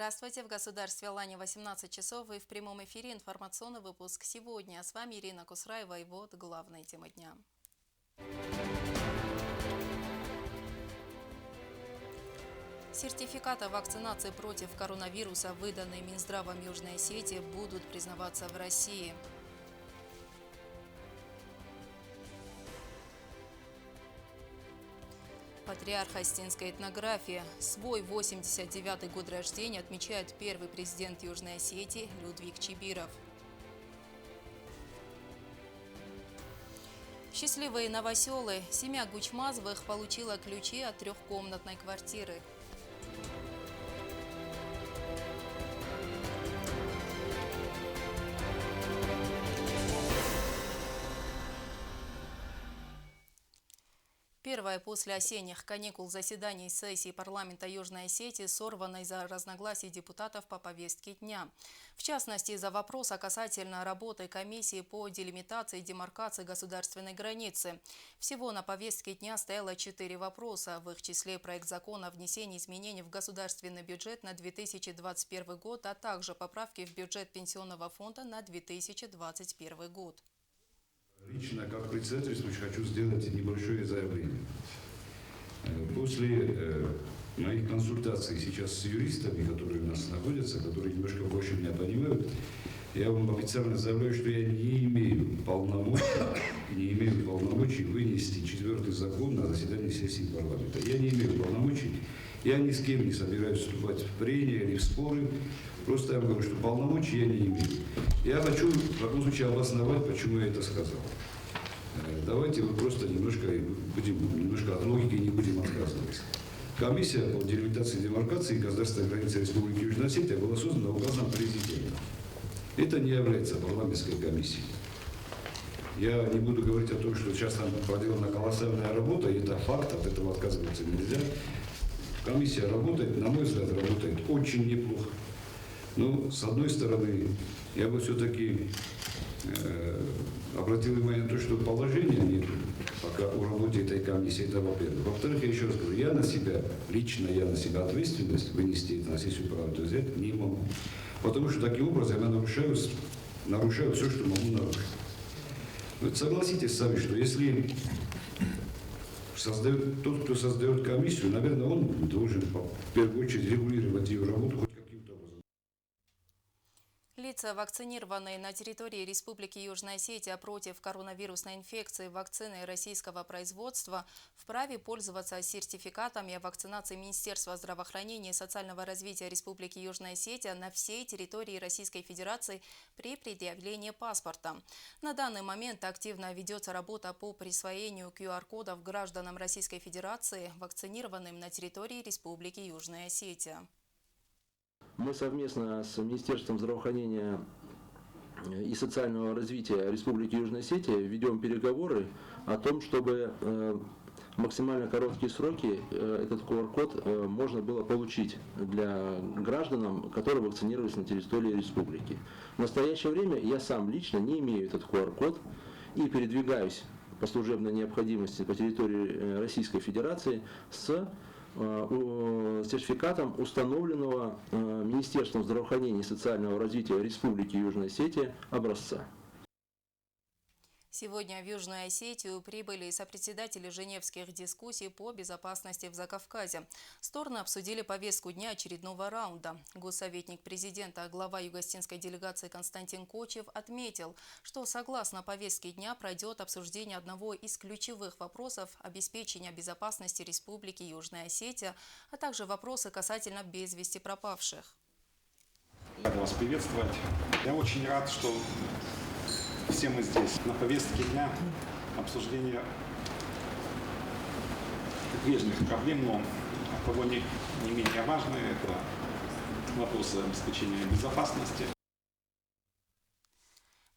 Здравствуйте! В государстве Алания 18 часов и в прямом эфире информационный выпуск сегодня. С вами Ирина Кусраева и вот главные темы дня. Сертификаты вакцинации против коронавируса, выданные Минздравом Южной Осетии, будут признаваться в России. Патриарх Остинской этнографии. Свой 89-й год рождения отмечает первый президент Южной Осетии Людвиг Чибиров. Счастливые новоселы. Семья Гучмазовых получила ключи от трехкомнатной квартиры. Первое после осенних каникул заседаний сессии парламента Южной Осетии сорвано из-за разногласий депутатов по повестке дня. В частности, из-за вопроса касательно работы комиссии по делимитации и демаркации государственной границы. Всего на повестке дня стояло 4 вопроса, в их числе проект закона о внесении изменений в государственный бюджет на 2021 год, а также поправки в бюджет пенсионного фонда на 2021 год. Лично, как председатель, хочу сделать небольшое заявление. После моих консультаций сейчас с юристами, которые у нас находятся, которые немножко больше меня понимают, я вам официально заявляю, что я не имею полномочий вынести 4-й закон на заседание сессии парламента. Я не имею полномочий, я ни с кем не собираюсь вступать в прения или в споры. Просто я вам говорю, что полномочий я не имею. Я хочу в таком случае обосновать, почему я это сказал. Давайте мы просто немножко от логики не будем отказываться. Комиссия по делимитации и демаркации государственной границы Республики Южная Осетия была создана указом президента. Это не является парламентской комиссией. Я не буду говорить о том, что сейчас там проделана колоссальная работа, и это факт, от этого отказываться нельзя. Комиссия работает, на мой взгляд, работает очень неплохо. Но, с одной стороны, я бы все-таки обратил внимание на то, что положения нет пока о работе этой комиссии, это во-первых. Во-вторых, я еще раз говорю, лично я на себя ответственность вынести это на сессию парламента взять не могу. Потому что таким образом я нарушаю все, что могу нарушить. Вот согласитесь сами, что если тот, кто создает комиссию, наверное, он должен в первую очередь регулировать ее работу хоть каким-то образом. Лица, вакцинированные на территории Республики Южная Осетия против коронавирусной инфекции вакцины российского производства, вправе пользоваться сертификатами о вакцинации Министерства здравоохранения и социального развития Республики Южная Осетия на всей территории Российской Федерации при предъявлении паспорта. На данный момент активно ведется работа по присвоению QR-кодов гражданам Российской Федерации, вакцинированным на территории Республики Южная Осетия. Мы совместно с Министерством здравоохранения и социального развития Республики Южная Осетия ведем переговоры о том, чтобы в максимально короткие сроки этот QR-код можно было получить для граждан, которые вакцинировались на территории республики. В настоящее время я сам лично не имею этот QR-код и передвигаюсь по служебной необходимости по территории Российской Федерации с сертификатом, установленного Министерством здравоохранения и социального развития Республики Южная Осетия образца. Сегодня в Южную Осетию прибыли сопредседатели женевских дискуссий по безопасности в Закавказье. Стороны обсудили повестку дня очередного раунда. Госсоветник президента, глава юго-остинской делегации Константин Кочев отметил, что согласно повестке дня пройдет обсуждение одного из ключевых вопросов обеспечения безопасности Республики Южная Осетия, а также вопросы касательно без вести пропавших. Рад вас приветствовать. Я очень рад, что все мы здесь. На повестке дня обсуждение важных проблем, но кого не менее важные, это вопросы обеспечения безопасности.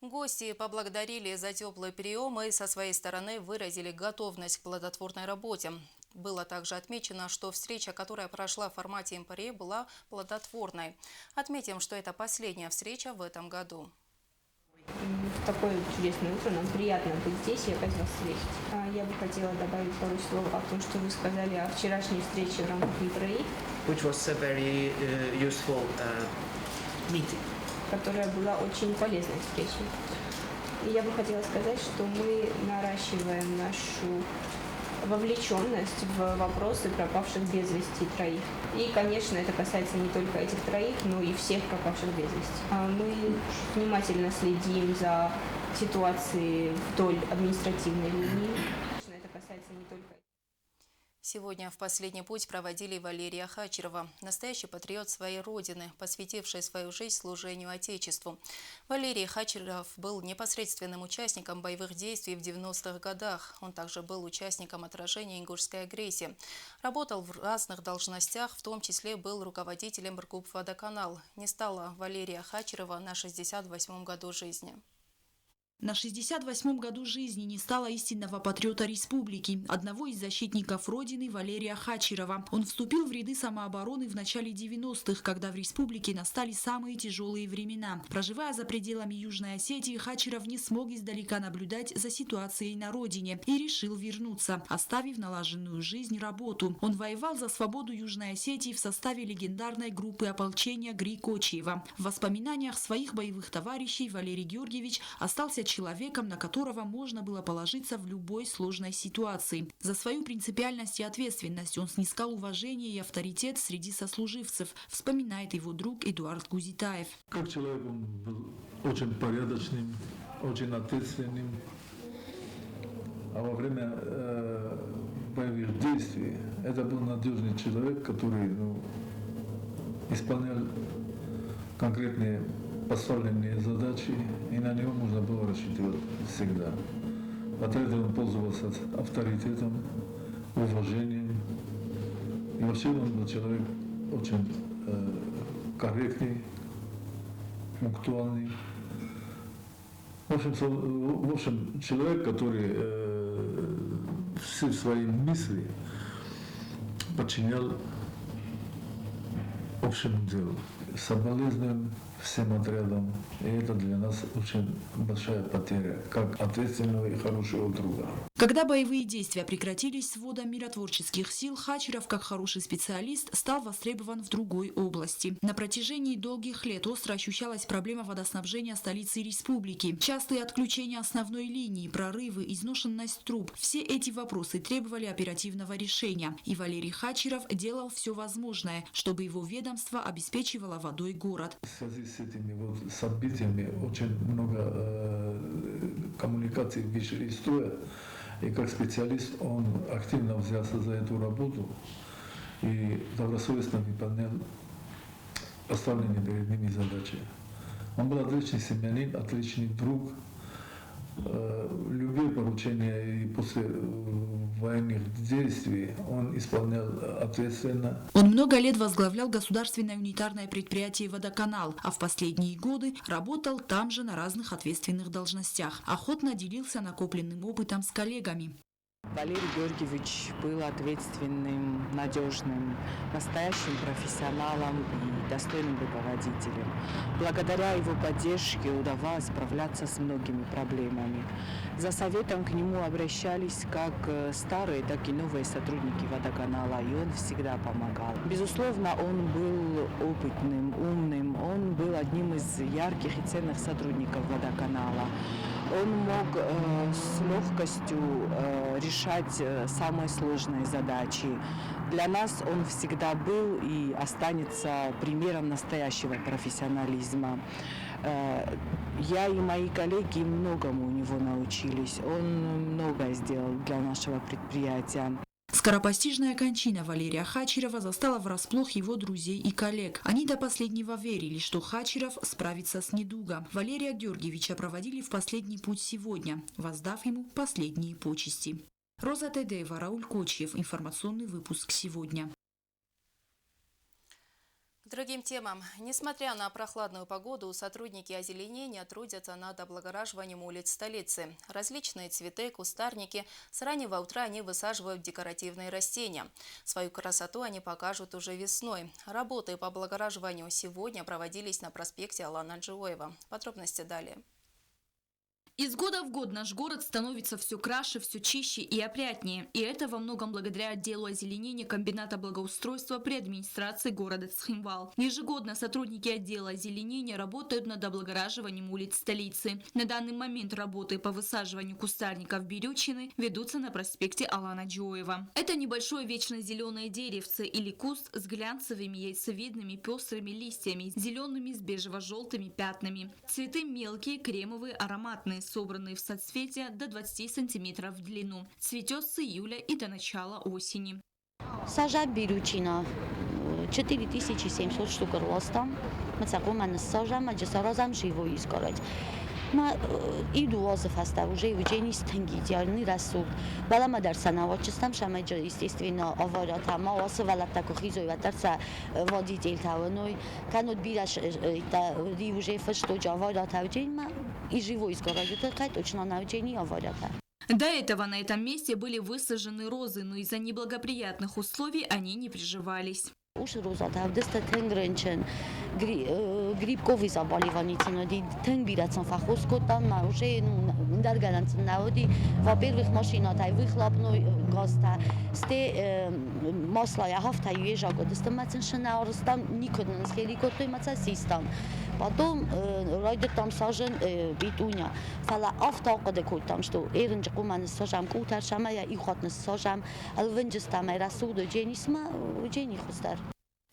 Гости поблагодарили за теплый прием и со своей стороны выразили готовность к плодотворной работе. Было также отмечено, что встреча, которая прошла в формате МПРЕ, была плодотворной. Отметим, что это последняя встреча в этом году. В такое чудесное утро нам приятно быть здесь и опять вас встретить. Я бы хотела добавить пару слов о том, что вы сказали о вчерашней встрече в рамках МПРИ. which was a very useful meeting. Которая была очень полезной встречей. И я бы хотела сказать, что мы наращиваем нашу вовлеченность в вопросы пропавших без вести троих. И, конечно, это касается не только этих троих, но и всех пропавших без вести. Мы внимательно следим за ситуацией вдоль административной линии. Конечно, это касается не только... Сегодня в последний путь проводили Валерия Хачирова, настоящий патриот своей родины, посвятивший свою жизнь служению Отечеству. Валерий Хачиров был непосредственным участником боевых действий в 90-х годах. Он также был участником отражения ингушской агрессии. Работал в разных должностях, в том числе был руководителем РГУП «Водоканал». Не стало Валерия Хачирова на 68-м году жизни. На 68-м году жизни не стало истинного патриота республики, одного из защитников Родины Валерия Хачирова. Он вступил в ряды самообороны в начале 90-х, когда в республике настали самые тяжелые времена. Проживая за пределами Южной Осетии, Хачиров не смог издалека наблюдать за ситуацией на родине и решил вернуться, оставив налаженную жизнь работу. Он воевал за свободу Южной Осетии в составе легендарной группы ополчения Грикочиева. В воспоминаниях своих боевых товарищей Валерий Георгиевич остался человеком, на которого можно было положиться в любой сложной ситуации. За свою принципиальность и ответственность он снискал уважение и авторитет среди сослуживцев, вспоминает его друг Эдуард Гузитаев. Как человек он был очень порядочным, очень ответственным. А во время боевых действий это был надежный человек, который исполнял конкретные поставленные задачи, и на него можно было рассчитывать всегда. От этого он пользовался авторитетом, уважением. И вообще он был человек очень корректный, пунктуальный. В общем, человек, который все свои мысли подчинял общему делу. Соболезнуем всем отрядам, и это для нас очень большая потеря, как ответственного и хорошего друга. Когда боевые действия прекратились с вводом миротворческих сил, Хачиров, как хороший специалист, стал востребован в другой области. На протяжении долгих лет остро ощущалась проблема водоснабжения столицы республики. Частые отключения основной линии, прорывы, изношенность труб – все эти вопросы требовали оперативного решения. И Валерий Хачиров делал все возможное, чтобы его ведомство обеспечивало водой город. В связи с этими событиями очень много коммуникаций вышли из строя. И как специалист он активно взялся за эту работу и добросовестно выполнял поставленные перед ними задачи. Он был отличный семьянин, отличный друг, любые поручения и после военных действий он исполнял ответственно. Он много лет возглавлял государственное унитарное предприятие «Водоканал», а в последние годы работал там же на разных ответственных должностях. Охотно делился накопленным опытом с коллегами. Валерий Георгиевич был ответственным, надежным, настоящим профессионалом и достойным руководителем. Благодаря его поддержке удавалось справляться с многими проблемами. За советом к нему обращались как старые, так и новые сотрудники водоканала, и он всегда помогал. Безусловно, он был опытным, умным, он был одним из ярких и ценных сотрудников водоканала. Он мог с легкостью решать самые сложные задачи. Для нас он всегда был и останется примером настоящего профессионализма. Я и мои коллеги многому у него научились. Он многое сделал для нашего предприятия. Скоропостижная кончина Валерия Хачирова застала врасплох его друзей и коллег. Они до последнего верили, что Хачиров справится с недугом. Валерия Георгиевича проводили в последний путь сегодня, воздав ему последние почести. Роза Тедеева, Рауль Кочьев. Информационный выпуск сегодня. К другим темам. Несмотря на прохладную погоду, сотрудники озеленения трудятся над облагораживанием улиц столицы. Различные цветы, кустарники. С раннего утра они высаживают декоративные растения. Свою красоту они покажут уже весной. Работы по облагораживанию сегодня проводились на проспекте Алана Джоева. Подробности далее. Из года в год наш город становится все краше, все чище и опрятнее. И это во многом благодаря отделу озеленения комбината благоустройства при администрации города Цхинвал. Ежегодно сотрудники отдела озеленения работают над облагораживанием улиц столицы. На данный момент работы по высаживанию кустарников берючины ведутся на проспекте Алана Джоева. Это небольшое вечно зеленое деревце или куст с глянцевыми яйцевидными пестрыми листьями, зелеными с бежево-желтыми пятнами. Цветы мелкие, кремовые, ароматные, собранные в соцветия до 20 сантиметров в длину. Цветет с июля и до начала осени. Сажать берючина 4700 штук ростом. Мы цакуман сажаем, а джесаразам живой искорать. Мы иду возов оста уже и учени стенгидиарный рассуд. Балама дарсана вачистам шамаджа естественно аварата ма освалат тако хизоятарса водитель тавной канут бираш та ри уже фашто аварата учени и живой искорать. Это точно на учени аварата. До этого на этом месте были высажены розы, но из-за неблагоприятных условий они не приживались. Уж роза тавдеста тенгренчен грибковый заболеваницы, тенгбирацон фахоскотан, ма уже даргаранцен наводи. Во-первых, машина тай выхлопной газта, сте масла я хафта юежа годеста маценшена орстам никоднан схеликотой маца систам. Потом райдер там сажен битуня. Фала автоqada ko'rdim, что эринжи qumani сажам, кутаршама я и хотны сажам, алвенджестама расуду дженисма джени хустар.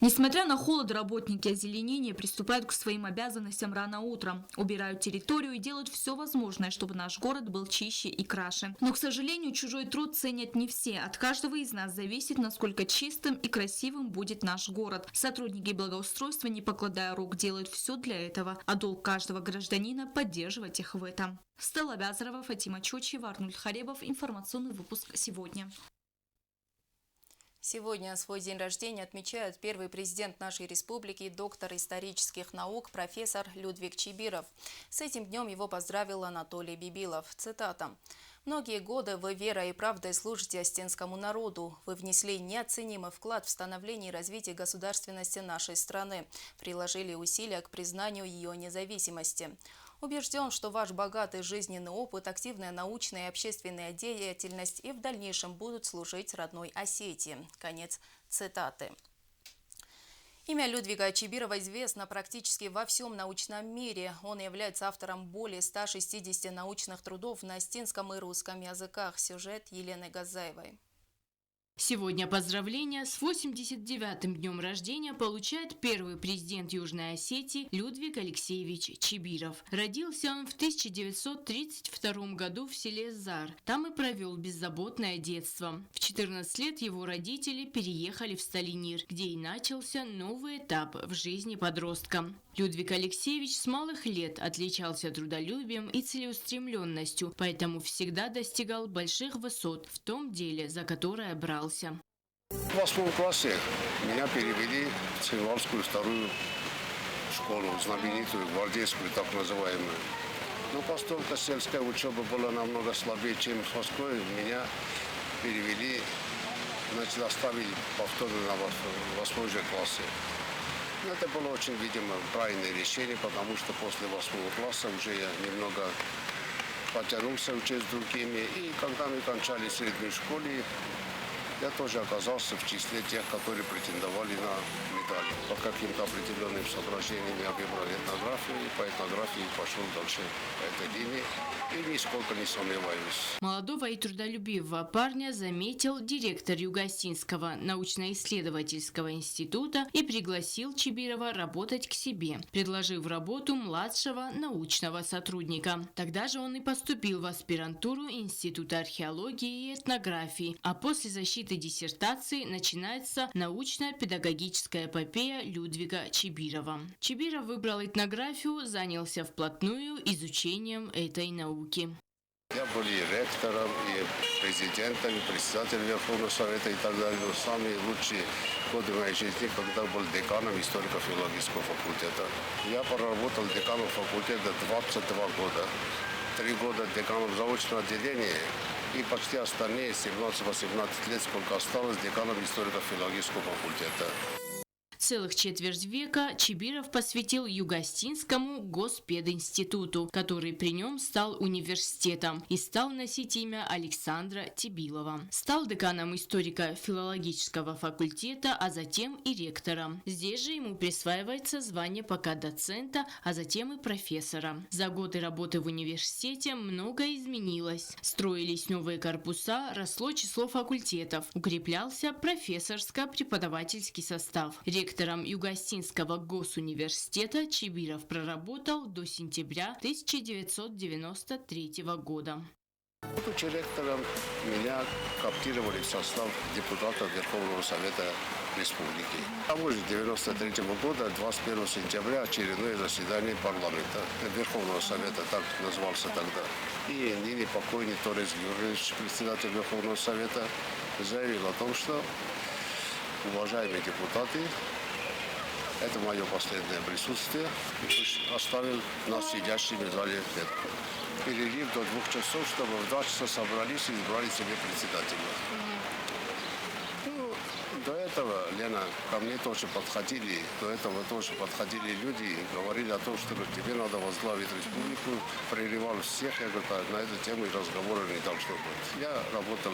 Несмотря на холод, работники озеленения приступают к своим обязанностям рано утром, убирают территорию и делают все возможное, чтобы наш город был чище и краше. Но, к сожалению, чужой труд ценят не все. От каждого из нас зависит, насколько чистым и красивым будет наш город. Сотрудники благоустройства, не покладая рук, делают все для этого, а долг каждого гражданина – поддерживать их в этом. Стелла Бязарова, Фатима Чочева, Арнуль Харебов. Информационный выпуск сегодня. Сегодня свой день рождения отмечает первый президент нашей республики, доктор исторических наук, профессор Людвиг Чибиров. С этим днем его поздравил Анатолий Бибилов. Цитата. «Многие годы вы верой и правдой служите остинскому народу. Вы внесли неоценимый вклад в становление и развитие государственности нашей страны, приложили усилия к признанию ее независимости. Убежден, что ваш богатый жизненный опыт, активная научная и общественная деятельность и в дальнейшем будут служить родной Осетии». Конец цитаты. Имя Людвига Чибирова известно практически во всем научном мире. Он является автором более 160 научных трудов на остинском и русском языках. Сюжет Елены Газаевой. Сегодня поздравления с 89-м днем рождения получает первый президент Южной Осетии Людвиг Алексеевич Чибиров. Родился он в 1932 году в селе Зар. Там и провел беззаботное детство. В 14 лет его родители переехали в Сталинир, где и начался новый этап в жизни подростка. Людвиг Алексеевич с малых лет отличался трудолюбием и целеустремленностью, поэтому всегда достигал больших высот в том деле, за которое брался. В 8 классе меня перевели в Цхинвальскую старую школу, знаменитую, гвардейскую, так называемую. Но поскольку сельская учеба была намного слабее, чем в Москве, меня перевели, значит, оставили повторно на 8 же классе. Это было очень, видимо, правильное решение, потому что после 8 класса уже я немного потянулся учить с другими. И когда мы кончали среднюю школу, я тоже оказался в числе тех, которые претендовали на медали. По каким-то определенным соображениям я выбрал этнографию, и по этнографии пошел дальше по этой линии. И нисколько не сомневаюсь. Молодого и трудолюбивого парня заметил директор Юго-Остинского научно-исследовательского института и пригласил Чибирова работать к себе, предложив работу младшего научного сотрудника. Тогда же он и поступил в аспирантуру Института археологии и этнографии, а после защиты диссертации начинается научно-педагогическая эпопея Людвига Чибирова. Чибиров выбрал этнографию, занялся вплотную изучением этой науки. Я был и ректором, и президентом, и председателем Верховного Совета и так далее. Но самые лучшие годы моей жизни, когда был деканом историко-филологического факультета. Я проработал деканом факультета 22 года. 3 года деканом заочного отделения и почти остальные 17-18 лет, сколько осталось, деканом историко-филологического факультета. Целых четверть века Чибиров посвятил Югостинскому госпединституту, который при нем стал университетом и стал носить имя Александра Тибилова. Стал деканом историко-филологического факультета, а затем и ректором. Здесь же ему присваивается звание пока доцента, а затем и профессора. За годы работы в университете многое изменилось. Строились новые корпуса, росло число факультетов, укреплялся профессорско-преподавательский состав. Ректором Югостинского госуниверситета Чибиров проработал до сентября 1993 года. Будучи ректором, меня коптировали в состав депутатов Верховного Совета Республики. А уже 1993 года, 21 сентября, очередное заседание парламента Верховного Совета, так назывался тогда. И ныне покойный Торез Георгиевич, председатель Верховного Совета, заявил о том, что, уважаемые депутаты, это мое последнее присутствие, оставил нас сидящими в зале перерыв до 2 часов, чтобы в 2 часа собрались и избрали себе председателя. Ну, до этого, Лена, ко мне тоже подходили, люди и говорили о том, что тебе надо возглавить республику, прерывал всех, я говорю, на эту тему и разговора не должно быть. Я работал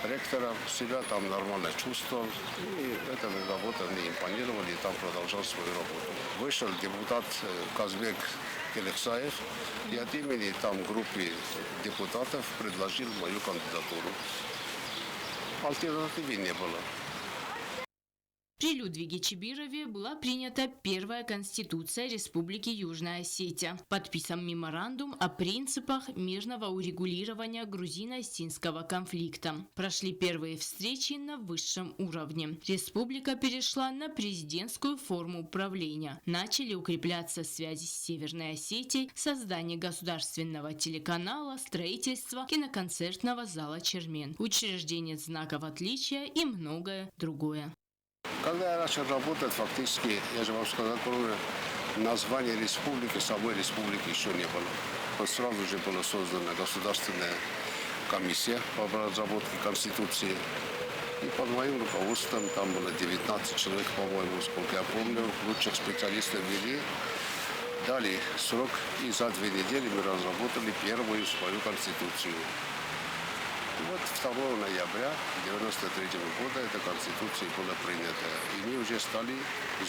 ректором, себя там нормально чувствовал, и эта работа мне импонировала, и там продолжал свою работу. Вышел депутат Казбек Келексаев, и от имени там группы депутатов предложил мою кандидатуру. Альтернативы не было. При Людвиге Чибирове была принята первая конституция Республики Южная Осетия. Подписан меморандум о принципах мирного урегулирования грузино-осетинского конфликта. Прошли первые встречи на высшем уровне. Республика перешла на президентскую форму управления. Начали укрепляться связи с Северной Осетией, создание государственного телеканала, строительство киноконцертного зала «Чермен», учреждение знаков отличия и многое другое. Когда я начал работать, фактически, я же вам сказал, кроме названия республики, самой республики еще не было. Сразу же была создана государственная комиссия по разработке Конституции. И под моим руководством там было 19 человек, по-моему, сколько я помню, лучших специалистов ввели. Дали срок, и за 2 недели мы разработали первую свою Конституцию. И вот 2 ноября 1993 года эта Конституция была принята. И мы уже стали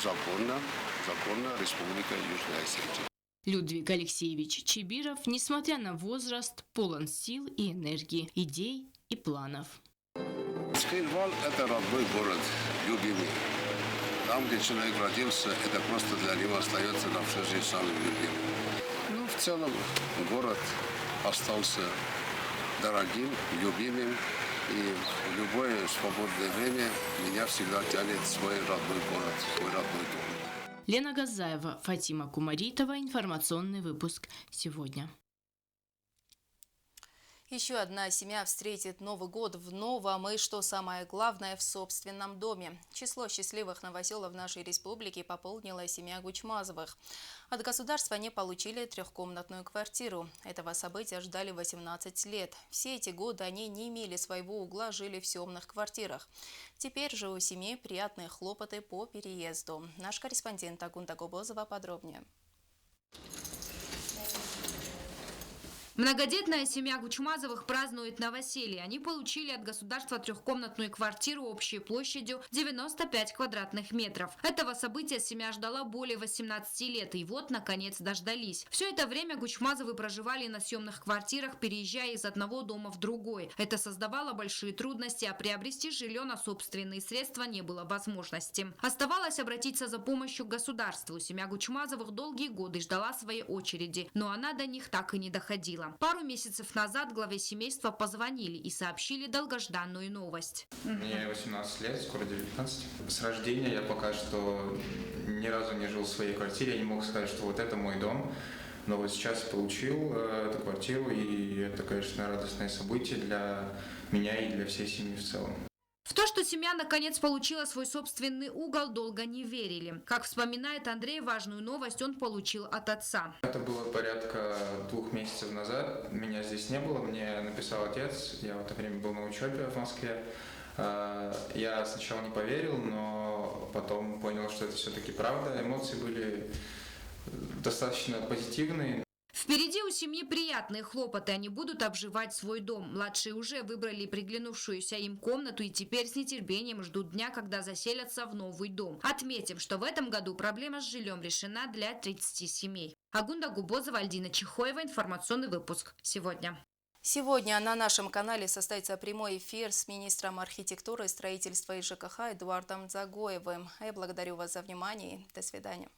законно Республика Южная Осетия. Людвиг Алексеевич Чибиров, несмотря на возраст, полон сил и энергии, идей и планов. Скринвал – это родной город, любимый. Там, где человек родился, это просто для него остается на всю жизнь самым любимым. Ну, в целом, город остался дорогим, любимым, и в любое свободное время меня всегда тянет в свой родной город, свой родной дом. Лена Газаева, Фатима Кумаритова. Информационный выпуск сегодня. Еще одна семья встретит Новый год в новом и, что самое главное, в собственном доме. Число счастливых новоселов в нашей республике пополнила семья Гучмазовых. От государства они получили 3-комнатную квартиру. Этого события ждали 18 лет. Все эти годы они не имели своего угла, жили в съемных квартирах. Теперь же у семей приятные хлопоты по переезду. Наш корреспондент Агунта Гобозова подробнее. Многодетная семья Гучмазовых празднует новоселье. Они получили от государства 3-комнатную квартиру общей площадью 95 квадратных метров. Этого события семья ждала более 18 лет, и вот, наконец, дождались. Все это время Гучмазовы проживали на съемных квартирах, переезжая из одного дома в другой. Это создавало большие трудности, а приобрести жилье на собственные средства не было возможности. Оставалось обратиться за помощью к государству. Семья Гучмазовых долгие годы ждала своей очереди, но она до них так и не доходила. Пару месяцев назад главе семейства позвонили и сообщили долгожданную новость. Мне 18 лет, скоро 19. С рождения я пока что ни разу не жил в своей квартире. Я не мог сказать, что вот это мой дом. Но вот сейчас получил эту квартиру, и это, конечно, радостное событие для меня и для всей семьи в целом. В то, что семья наконец получила свой собственный угол, долго не верили. Как вспоминает Андрей, важную новость он получил от отца. Это было порядка 2 месяцев назад. Меня здесь не было. Мне написал отец. Я в это время был на учебе в Москве. Я сначала не поверил, но потом понял, что это все-таки правда. Эмоции были достаточно позитивные. Впереди у семьи приятные хлопоты. Они будут обживать свой дом. Младшие уже выбрали приглянувшуюся им комнату и теперь с нетерпением ждут дня, когда заселятся в новый дом. Отметим, что в этом году проблема с жильем решена для 30 семей. Агунда Губозова, Альдина Чихоева. Информационный выпуск сегодня. Сегодня на нашем канале состоится прямой эфир с министром архитектуры, строительства и ЖКХ Эдуардом Дзагоевым. Я благодарю вас за внимание. До свидания.